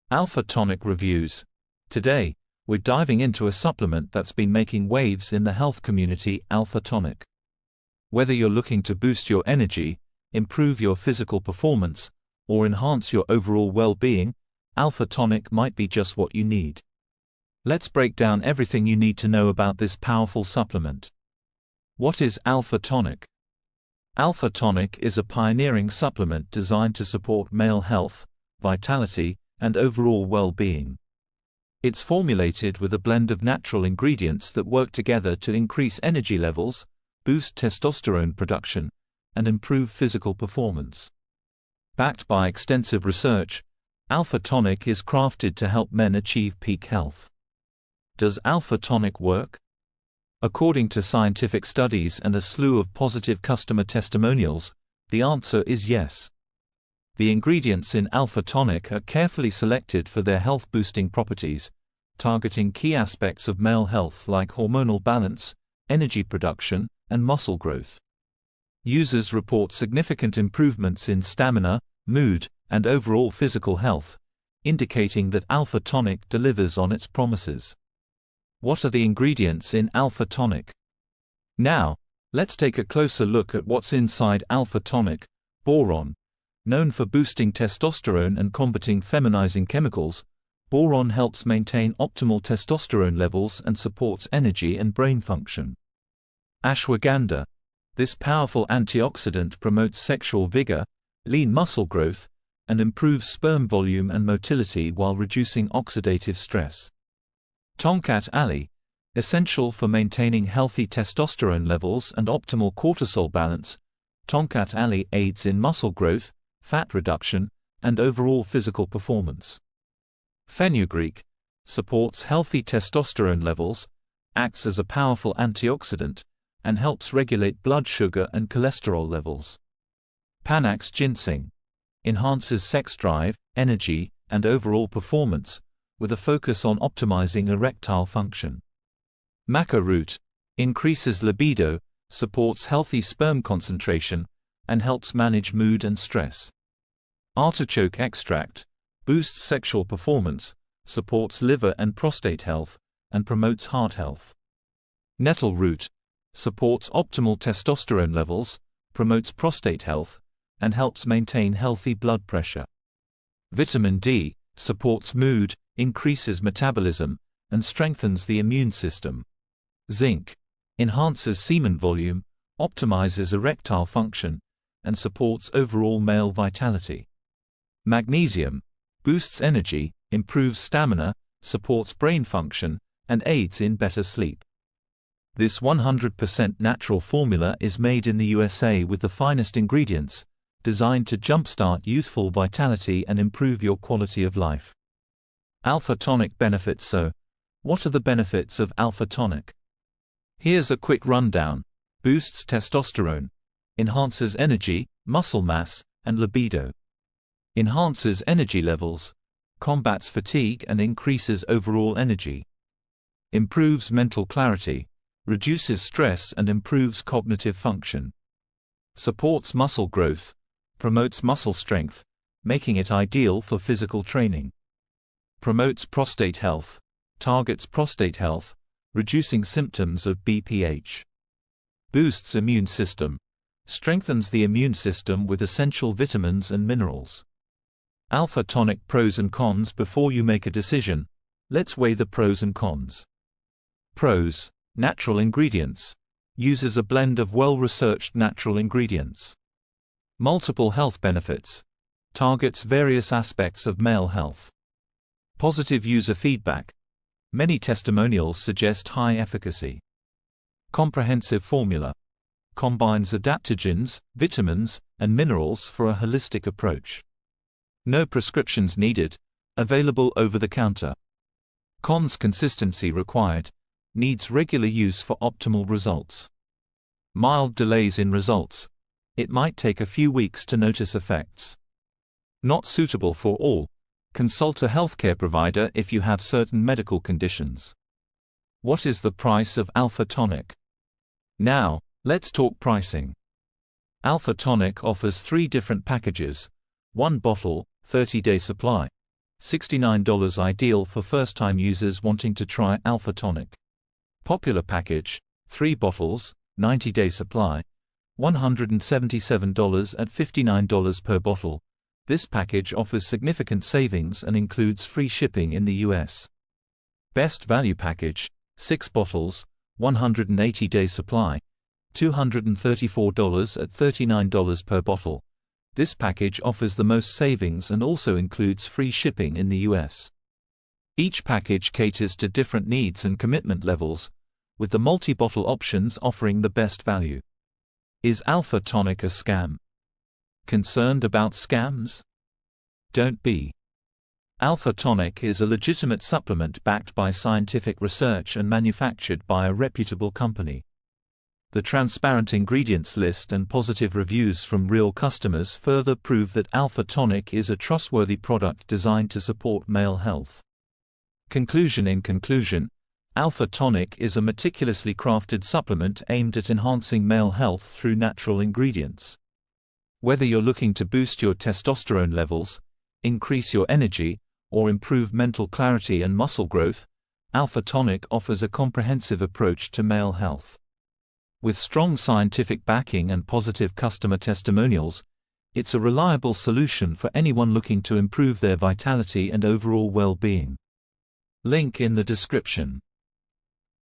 Alpha Tonic Reviews. Today, we're diving into a supplement that's been making waves in the health community, Alpha Tonic. Whether you're looking to boost your energy, improve your physical performance, or enhance your overall well-being, Alpha Tonic might be just what you need. Let's break down everything you need to know about this powerful supplement. What is Alpha Tonic? Alpha Tonic is a pioneering supplement designed to support male health, vitality, and overall well-being. It's formulated with a blend of natural ingredients that work together to increase energy levels, boost testosterone production, and improve physical performance. Backed by extensive research, Alpha Tonic is crafted to help men achieve peak health. Does Alpha Tonic work? According to scientific studies and a slew of positive customer testimonials, the answer is yes. The ingredients in Alpha Tonic are carefully selected for their health-boosting properties, targeting key aspects of male health like hormonal balance, energy production, and muscle growth. Users report significant improvements in stamina, mood, and overall physical health, indicating that Alpha Tonic delivers on its promises. What are the ingredients in Alpha Tonic? Now, let's take a closer look at what's inside Alpha Tonic. Boron. Known for boosting testosterone and combating feminizing chemicals, boron helps maintain optimal testosterone levels and supports energy and brain function. Ashwagandha. This powerful antioxidant promotes sexual vigor, lean muscle growth, and improves sperm volume and motility while reducing oxidative stress. Tongkat Ali. Essential for maintaining healthy testosterone levels and optimal cortisol balance, Tongkat Ali aids in muscle growth, fat reduction, and overall physical performance. Fenugreek. Supports healthy testosterone levels, acts as a powerful antioxidant, and helps regulate blood sugar and cholesterol levels. Panax ginseng. Enhances sex drive, energy, and overall performance, with a focus on optimizing erectile function. Maca root. Increases libido, supports healthy sperm concentration, and helps manage mood and stress. Artichoke extract. Boosts sexual performance, supports liver and prostate health, and promotes heart health. Nettle root. Supports optimal testosterone levels, promotes prostate health, and helps maintain healthy blood pressure. Vitamin D. Supports mood, increases metabolism, and strengthens the immune system. Zinc. Enhances semen volume, optimizes erectile function, and supports overall male vitality. Magnesium. Boosts energy, improves stamina, supports brain function, and aids in better sleep. This 100% natural formula is made in the USA with the finest ingredients, designed to jumpstart youthful vitality and improve your quality of life. Alpha Tonic benefits. So, what are the benefits of Alpha Tonic? Here's a quick rundown. Boosts testosterone. Enhances energy, muscle mass, and libido. Enhances energy levels. Combats fatigue and increases overall energy. Improves mental clarity. Reduces stress and improves cognitive function. Supports muscle growth. Promotes muscle strength, making it ideal for physical training. Promotes prostate health. Targets prostate health, reducing symptoms of BPH. Boosts immune system. Strengthens the immune system with essential vitamins and minerals. Alpha Tonic pros and cons. Before you make a decision, let's weigh the pros and cons. Pros. Natural ingredients. Uses a blend of well-researched natural ingredients. Multiple health benefits. Targets various aspects of male health. Positive user feedback. Many testimonials suggest high efficacy. Comprehensive formula. Combines adaptogens, vitamins, and minerals for a holistic approach. No prescriptions needed. Available over the counter. Cons. Consistency required. Needs regular use for optimal results. Mild delays in results. It might take a few weeks to notice effects. Not suitable for all. Consult a healthcare provider if you have certain medical conditions. What is the price of Alpha Tonic? Now, let's talk pricing. Alpha Tonic offers 3 different packages. 1 bottle, 30-day supply. $69 ideal for first-time users wanting to try Alpha Tonic. Popular package, 3 bottles, 90-day supply, $177 at $59 per bottle. This package offers significant savings and includes free shipping in the US. Best value package, 6 bottles, 180-day supply, $234 at $39 per bottle. This package offers the most savings and also includes free shipping in the US. Each package caters to different needs and commitment levels, with the multi-bottle options offering the best value. Is Alpha Tonic a scam? Concerned about scams? Don't be. Alpha Tonic is a legitimate supplement backed by scientific research and manufactured by a reputable company. The transparent ingredients list and positive reviews from real customers further prove that Alpha Tonic is a trustworthy product designed to support male health. Conclusion: in conclusion, Alpha Tonic is a meticulously crafted supplement aimed at enhancing male health through natural ingredients. Whether you're looking to boost your testosterone levels, increase your energy, or improve mental clarity and muscle growth, Alpha Tonic offers a comprehensive approach to male health. With strong scientific backing and positive customer testimonials, it's a reliable solution for anyone looking to improve their vitality and overall well-being. Link in the description.